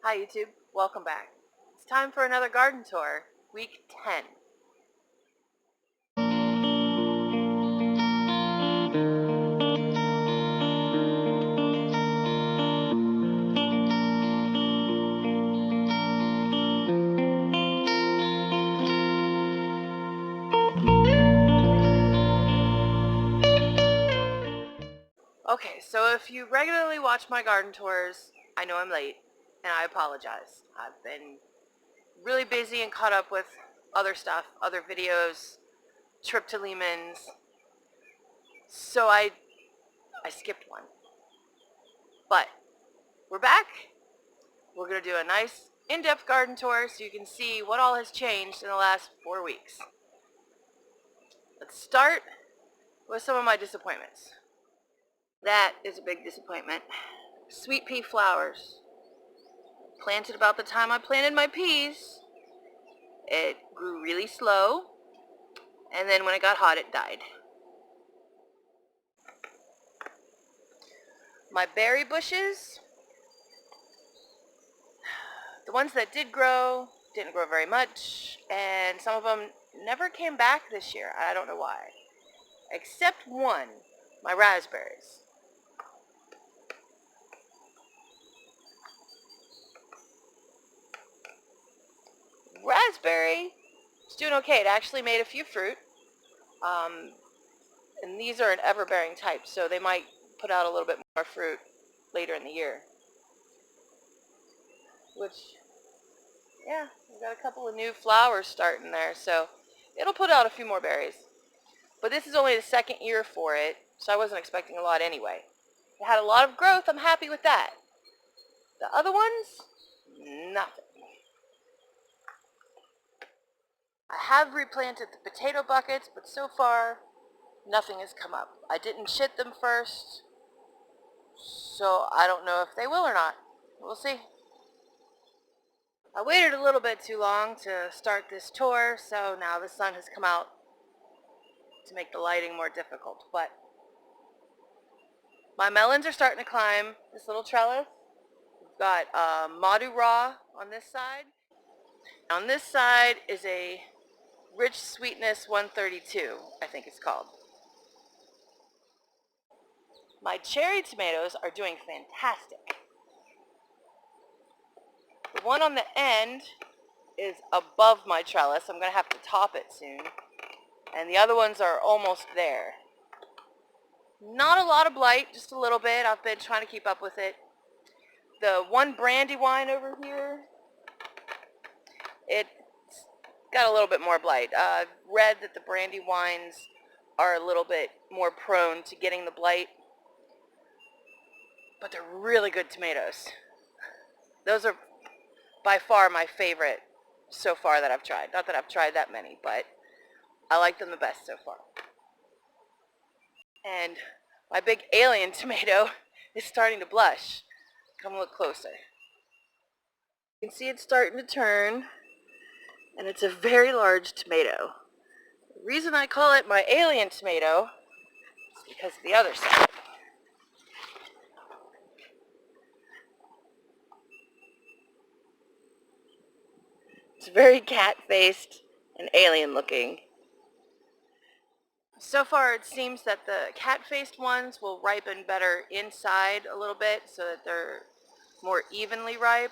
Hi YouTube, welcome back. It's time for another garden tour, week 10. Okay, so if you regularly watch my garden tours, I know I'm late, and I apologize. I've been really busy and caught up with other stuff, other videos, trip to Lehman's, so I skipped one. But we're back. We're going to do a nice in-depth garden tour so you can see what all has changed in the last 4 weeks. Let's start with some of my disappointments. That is a big disappointment. Sweet pea flowers. Planted about the time I planted my peas. It grew really slow, and then when it got hot, it died. My berry bushes, the ones that did grow, didn't grow very much, and some of them never came back this year. I don't know why. Except one, my raspberries. Raspberry is doing okay. It actually made a few fruit. And these are an ever-bearing type, so they might put out a little bit more fruit later in the year. Which, yeah, we've got a couple of new flowers starting there, so it'll put out a few more berries. But this is only the second year for it, so I wasn't expecting a lot anyway. It had a lot of growth. I'm happy with that. The other ones, nothing. I have replanted the potato buckets, but so far, nothing has come up. I didn't shit them first, so I don't know if they will or not. We'll see. I waited a little bit too long to start this tour, so now the sun has come out to make the lighting more difficult. But my melons are starting to climb this little trellis. We've got Madhu Raw on this side. On this side is a Rich Sweetness 132, I think it's called. My cherry tomatoes are doing fantastic. The one on the end is above my trellis. I'm going to have to top it soon. And the other ones are almost there. Not a lot of blight, just a little bit. I've been trying to keep up with it. The one Brandywine over here, it's got a little bit more blight. I've read that the Brandywines are a little bit more prone to getting the blight, but they're really good tomatoes. Those are by far my favorite so far that I've tried. Not that I've tried that many, but I like them the best so far. And my big alien tomato is starting to blush. Come look closer. You can see it's starting to turn, and it's a very large tomato. The reason I call it my alien tomato is because of the other side. It's very cat-faced and alien-looking. So far it seems that the cat-faced ones will ripen better inside a little bit so that they're more evenly ripe,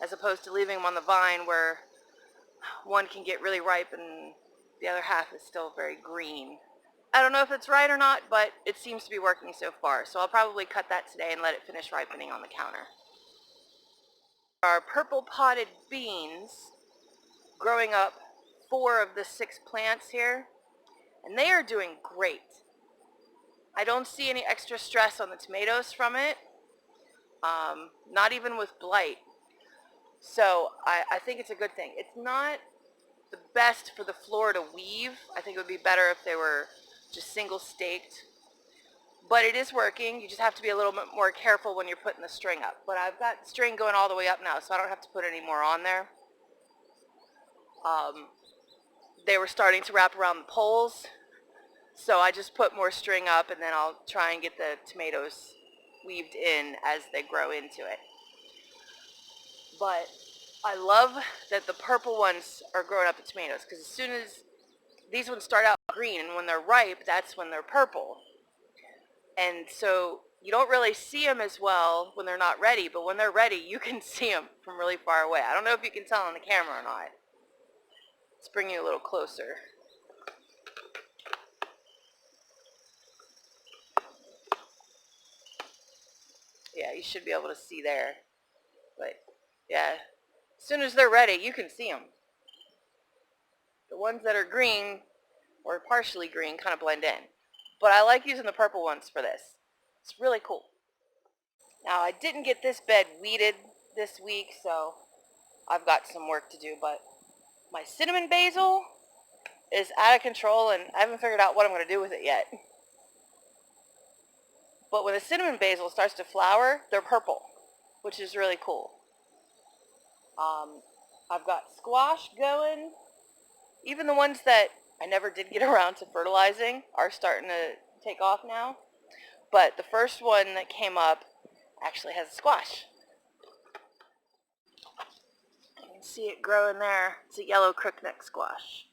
as opposed to leaving them on the vine where one can get really ripe and the other half is still very green. I don't know if it's right or not, but it seems to be working so far, so I'll probably cut that today and let it finish ripening on the counter. Our purple potted beans, growing up 4 of the 6 plants here, and they are doing great. I don't see any extra stress on the tomatoes from it, not even with blight. So I think it's a good thing. It's not the best for the Florida weave. I think it would be better if they were just single staked. But it is working. You just have to be a little bit more careful when you're putting the string up. But I've got string going all the way up now, so I don't have to put any more on there. They were starting to wrap around the poles, so I just put more string up, and then I'll try and get the tomatoes weaved in as they grow into it. But I love that the purple ones are growing up the tomatoes, because as soon as these ones start out green, and when they're ripe, that's when they're purple. And so you don't really see them as well when they're not ready, but when they're ready, you can see them from really far away. I don't know if you can tell on the camera or not. Let's bring you a little closer. Yeah, you should be able to see there. But yeah, as soon as they're ready, you can see them. The ones that are green or partially green kind of blend in. But I like using the purple ones for this. It's really cool. Now, I didn't get this bed weeded this week, so I've got some work to do, but my cinnamon basil is out of control, and I haven't figured out what I'm going to do with it yet. But when the cinnamon basil starts to flower, they're purple, which is really cool. I've got squash going. Even the ones that I never did get around to fertilizing are starting to take off now. But the first one that came up actually has a squash. You can see it growing there. It's a yellow crookneck squash.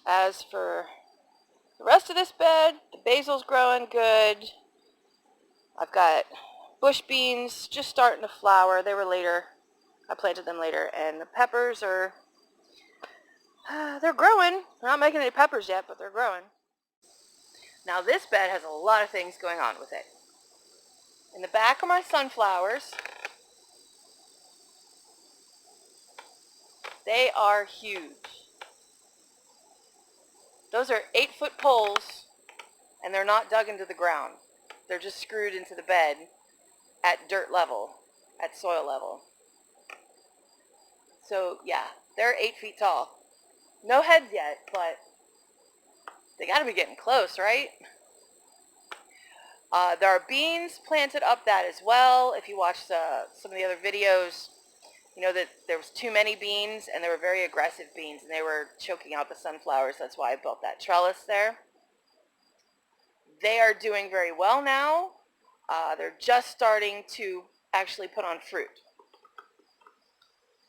As for the rest of this bed, the basil's growing good. I've got bush beans just starting to flower. They were later. I planted them later. And the peppers are, they're growing. They're not making any peppers yet, but they're growing. Now this bed has a lot of things going on with it. In the back are my sunflowers. They are huge. Those are 8-foot poles, and they're not dug into the ground. They're just screwed into the bed at dirt level, at soil level. So yeah, they're 8 feet tall. No heads yet, but they gotta be getting close, right? There are beans planted up that as well. If you watch some of the other videos, you know that there was too many beans, and they were very aggressive beans, and they were choking out the sunflowers. That's why I built that trellis there. They are doing very well now. They're just starting to actually put on fruit.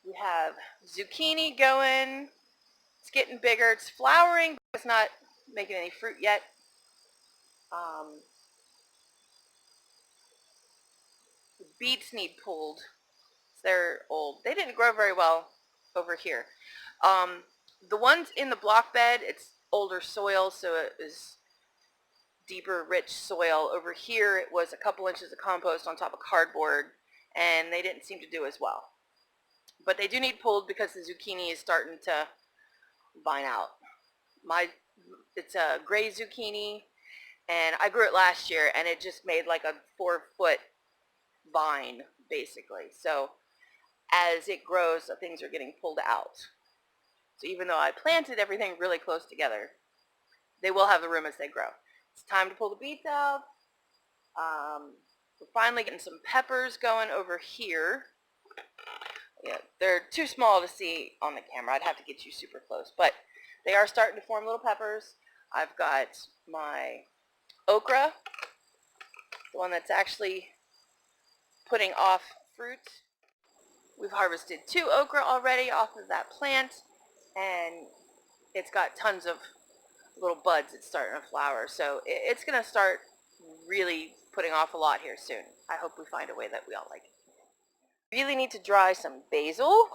We have zucchini going. It's getting bigger. It's flowering, but it's not making any fruit yet. The beets need pulled. They're old. They didn't grow very well over here. The ones in the block bed, it's older soil, so it is deeper, rich soil. Over here, it was a couple inches of compost on top of cardboard, and they didn't seem to do as well. But they do need pulled because the zucchini is starting to vine out. It's a gray zucchini, and I grew it last year, and it just made like a 4-foot vine, basically. So as it grows, things are getting pulled out. So even though I planted everything really close together, they will have the room as they grow. It's time to pull the beets out. We're finally getting some peppers going over here. Yeah, they're too small to see on the camera. I'd have to get you super close, but they are starting to form little peppers. I've got my okra, the one that's actually putting off fruit. We've harvested 2 okra already off of that plant, and it's got tons of little buds. It's starting to flower, so it's going to start really putting off a lot here soon. I hope we find a way that we all like it. Really need to dry some basil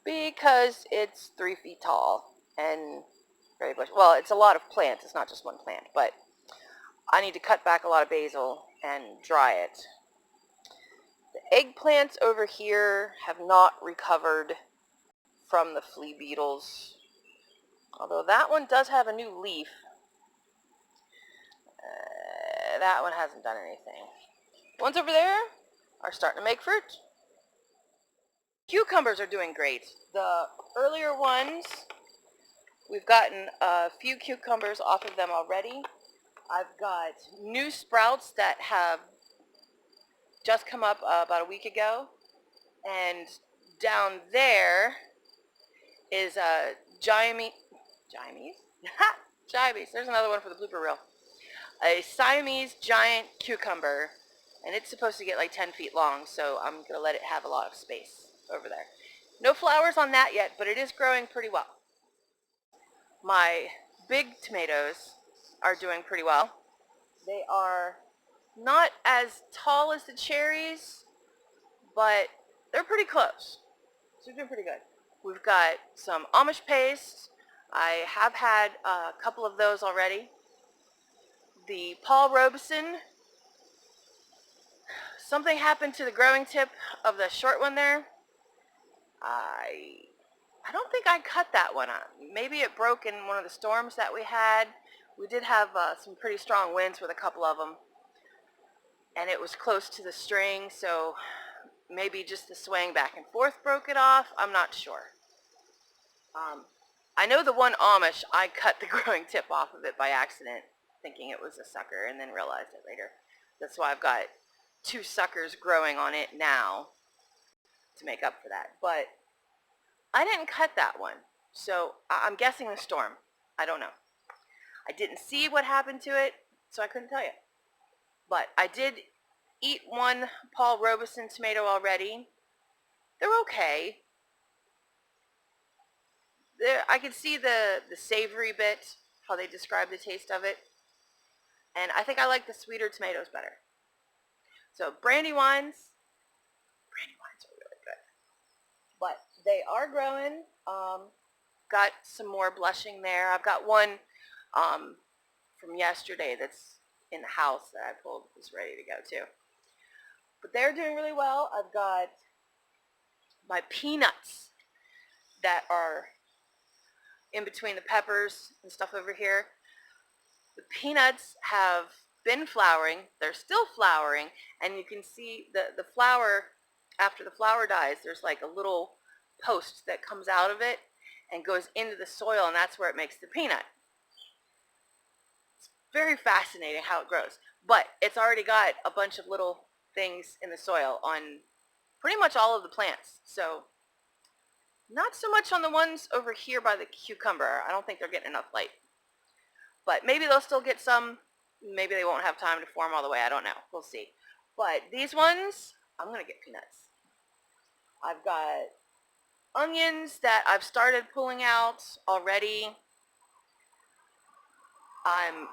because it's 3 feet tall and very bush. Well, it's a lot of plants. It's not just one plant, but I need to cut back a lot of basil and dry it. The eggplants over here have not recovered from the flea beetles, although that one does have a new leaf. That one hasn't done anything. The ones over there are starting to make fruit. Cucumbers are doing great. The earlier ones, we've gotten a few cucumbers off of them already. I've got new sprouts that have just come up about a week ago. And down there is a Gymes. Gymes? Gymes. There's another one for the blooper reel. a Siamese giant cucumber, and it's supposed to get like 10 feet long, so I'm going to let it have a lot of space over there. No flowers on that yet, but it is growing pretty well. My big tomatoes are doing pretty well. They are not as tall as the cherries, but they're pretty close. So they're doing pretty good. We've got some Amish paste. I have had a couple of those already. The Paul Robeson, something happened to the growing tip of the short one there. I don't think I cut that one on. Maybe it broke in one of the storms that we had. We did have some pretty strong winds with a couple of them, and it was close to the string, so maybe just the swaying back and forth broke it off. I'm not sure. I know the one Amish, I cut the growing tip off of it by accident, thinking it was a sucker, and then realized it later. That's why I've got 2 suckers growing on it now to make up for that. But I didn't cut that one, so I'm guessing the storm. I don't know. I didn't see what happened to it, so I couldn't tell you. But I did eat one Paul Robeson tomato already. They're okay. I could see the savory bit, how they describe the taste of it. And I think I like the sweeter tomatoes better. So brandywines are really good. But they are growing. Got some more blushing there. I've got one from yesterday that's in the house that I pulled, is ready to go too. But they're doing really well. I've got my peanuts that are in between the peppers and stuff over here. The peanuts have been flowering. They're still flowering, and you can see the flower, after the flower dies, there's like a little post that comes out of it and goes into the soil, and that's where it makes the peanut. It's very fascinating how it grows. But it's already got a bunch of little things in the soil on pretty much all of the plants. So not so much on the ones over here by the cucumber. I don't think they're getting enough light. But maybe they'll still get some. Maybe they won't have time to form all the way. I don't know. We'll see. But these ones, I'm going to get peanuts. I've got onions that I've started pulling out already. I'm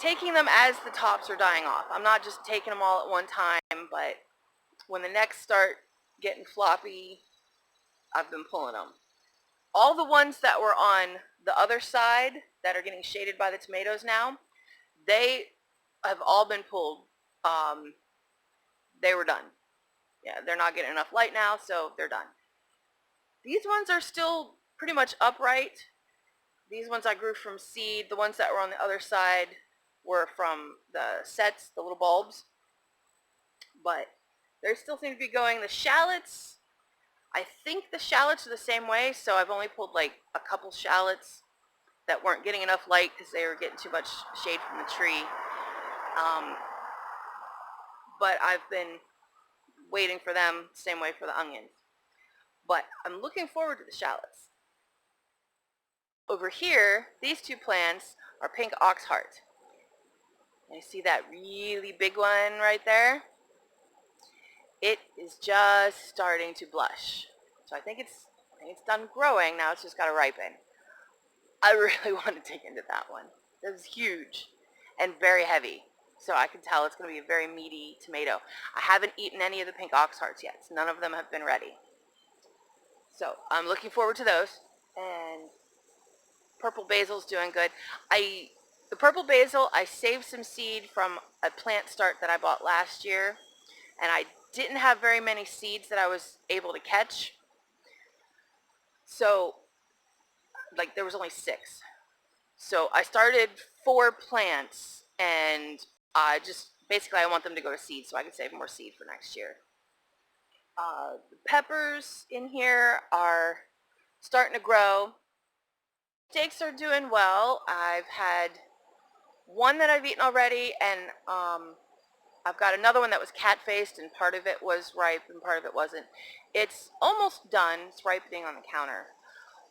taking them as the tops are dying off. I'm not just taking them all at one time, but when the necks start getting floppy, I've been pulling them. All the ones that were on the other side that are getting shaded by the tomatoes now, they have all been pulled. They were done. Yeah, they're not getting enough light now, so they're done. These ones are still pretty much upright. These ones I grew from seed. The ones that were on the other side were from the sets, the little bulbs. But they still seem to be going. The shallots, I think the shallots are the same way, so I've only pulled like a couple shallots that weren't getting enough light because they were getting too much shade from the tree. But I've been waiting for them, same way for the onions. But I'm looking forward to the shallots. Over here, these 2 plants are pink oxheart. And you see that really big one right there? It is just starting to blush. So I think it's done growing. Now it's just got to ripen. I really want to dig into that one. It was huge and very heavy. So I can tell it's going to be a very meaty tomato. I haven't eaten any of the pink oxhearts yet. So none of them have been ready. So I'm looking forward to those. And purple basil's doing good. The purple basil, I saved some seed from a plant start that I bought last year. And I didn't have very many seeds that I was able to catch. So, like, there was only 6. So I started 4 plants, and basically I want them to go to seed so I can save more seed for next year. The peppers in here are starting to grow. Steaks are doing well. I've had one that I've eaten already, and I've got another one that was cat-faced, and part of it was ripe and part of it wasn't. It's almost done. It's ripening on the counter.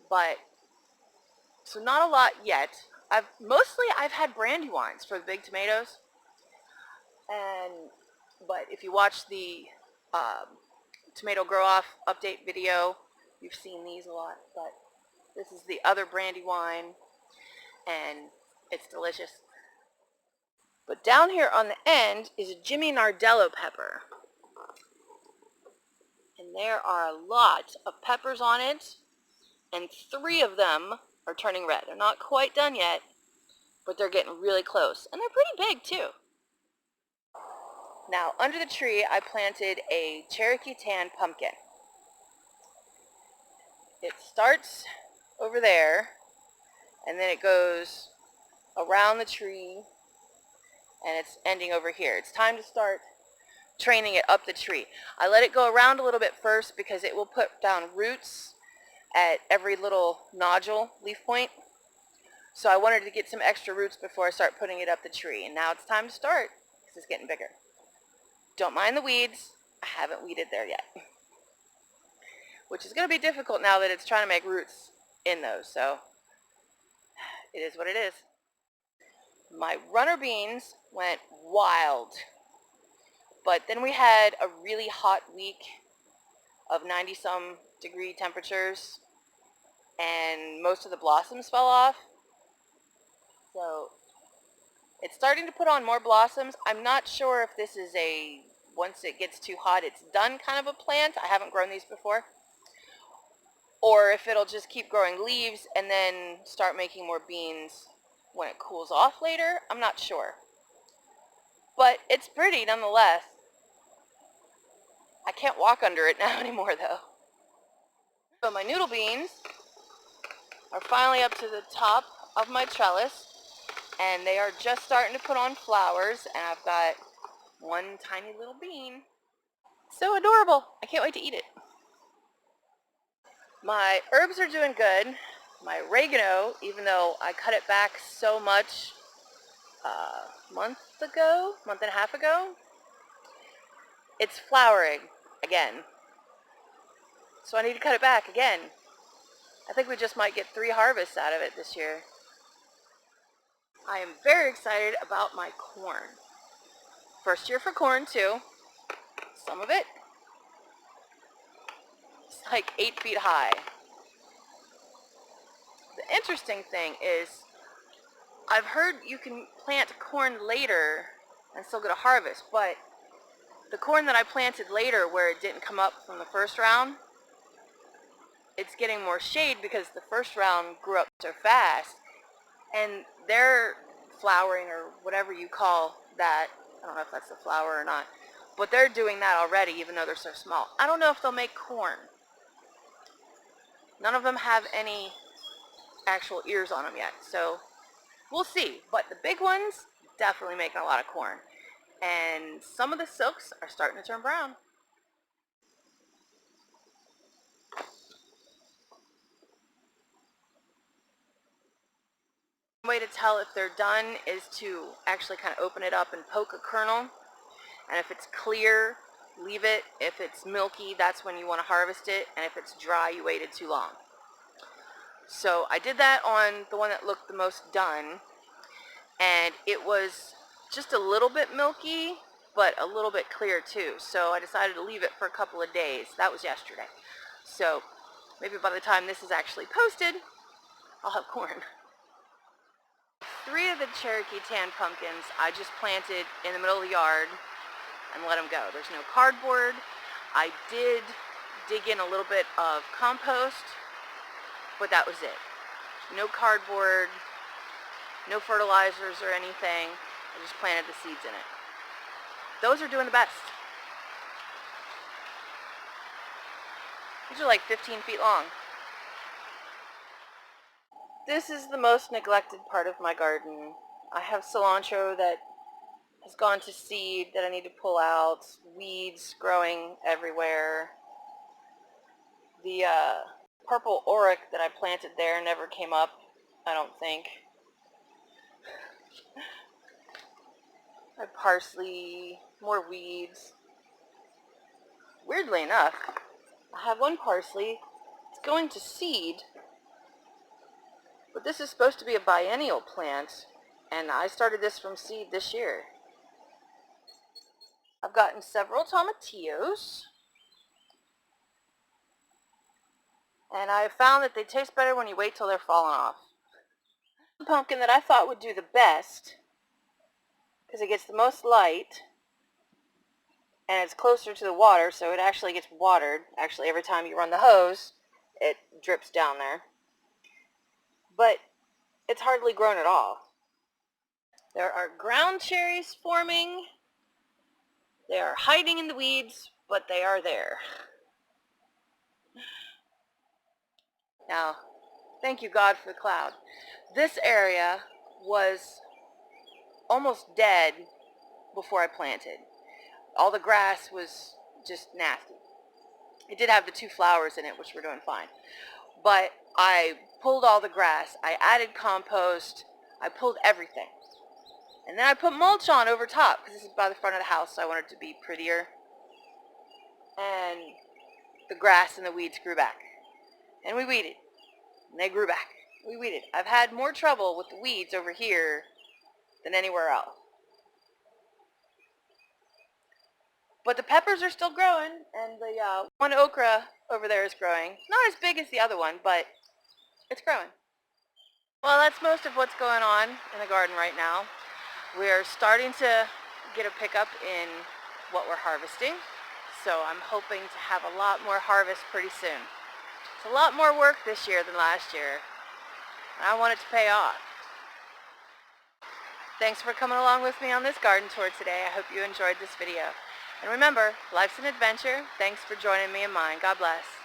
But, so not a lot yet. I've had brandy wines for the big tomatoes, but if you watch the tomato grow off update video, you've seen these a lot. But this is the other brandy wine, and it's delicious. But down here on the end is a Jimmy Nardello pepper. And there are a lot of peppers on it, and 3 of them are turning red. They're not quite done yet, but they're getting really close. And they're pretty big too. Now, under the tree, I planted a Cherokee tan pumpkin. It starts over there, and then it goes around the tree, and it's ending over here. It's time to start training it up the tree. I let it go around a little bit first because it will put down roots at every little nodule, leaf point. So I wanted to get some extra roots before I start putting it up the tree. And now it's time to start because it's getting bigger. Don't mind the weeds. I haven't weeded there yet. Which is going to be difficult now that it's trying to make roots in those. So it is what it is. My runner beans went wild. But then we had a really hot week of 90-some degree temperatures, and most of the blossoms fell off. So it's starting to put on more blossoms. I'm not sure if this is a, once it gets too hot, it's done kind of a plant. I haven't grown these before. Or if it'll just keep growing leaves and then start making more beans when it cools off later. I'm not sure. But it's pretty nonetheless. I can't walk under it now anymore though. So my noodle beans are finally up to the top of my trellis, and they are just starting to put on flowers, and I've got one tiny little bean. So adorable. I can't wait to eat it. My herbs are doing good. My oregano, even though I cut it back so much month and a half ago, it's flowering again. So I need to cut it back again. I think we just might get 3 harvests out of it this year. I am very excited about my corn. First year for corn too. Some of it is like 8 feet high. The interesting thing is I've heard you can plant corn later and still get a harvest, but the corn that I planted later where it didn't come up from the first round, it's getting more shade because the first round grew up so fast, and they're flowering, or whatever you call that. I don't know if that's the flower or not, but they're doing that already even though they're so small. I don't know if they'll make corn. None of them have any actual ears on them yet, so we'll see. But the big ones definitely making a lot of corn, and some of the silks are starting to turn brown. One way to tell if they're done is to actually kind of open it up and poke a kernel, and if it's clear, leave it. If it's milky, that's when you want to harvest it, and if it's dry, you waited too long. So I did that on the one that looked the most done, and it was just a little bit milky, but a little bit clear too. So I decided to leave it for a couple of days. That was yesterday. So maybe by the time this is actually posted, I'll have corn. 3 of the Cherokee tan pumpkins I just planted in the middle of the yard and let them go. There's no cardboard. I did dig in a little bit of compost, but that was it. No cardboard, no fertilizers or anything. I just planted the seeds in it. Those are doing the best. These are like 15 feet long. This is the most neglected part of my garden. I have cilantro that has gone to seed that I need to pull out, weeds growing everywhere. The purple oric that I planted there never came up, I don't think. I have parsley, more weeds. Weirdly enough, I have one parsley. It's going to seed. But this is supposed to be a biennial plant, and I started this from seed this year. I've gotten several tomatillos, and I've found that they taste better when you wait till they're falling off. The pumpkin that I thought would do the best, because it gets the most light, and it's closer to the water, so it actually gets watered. Actually, every time you run the hose, it drips down there. But it's hardly grown at all. There are ground cherries forming. They are hiding in the weeds, but they are there. Now, thank you God for the cloud. This area was almost dead before I planted. All the grass was just nasty. It did have the 2 flowers in it, which were doing fine. But I pulled all the grass. I added compost. I pulled everything. And then I put mulch on over top, because this is by the front of the house, so I wanted it to be prettier. And the grass and the weeds grew back. And we weeded. And they grew back. We weeded. I've had more trouble with the weeds over here than anywhere else. But the peppers are still growing, and the one okra over there is growing. Not as big as the other one, but it's growing. Well, that's most of what's going on in the garden right now. We're starting to get a pickup in what we're harvesting, so I'm hoping to have a lot more harvest pretty soon. It's a lot more work this year than last year, and I want it to pay off. Thanks for coming along with me on this garden tour today. I hope you enjoyed this video. And remember, life's an adventure. Thanks for joining me in mine. God bless.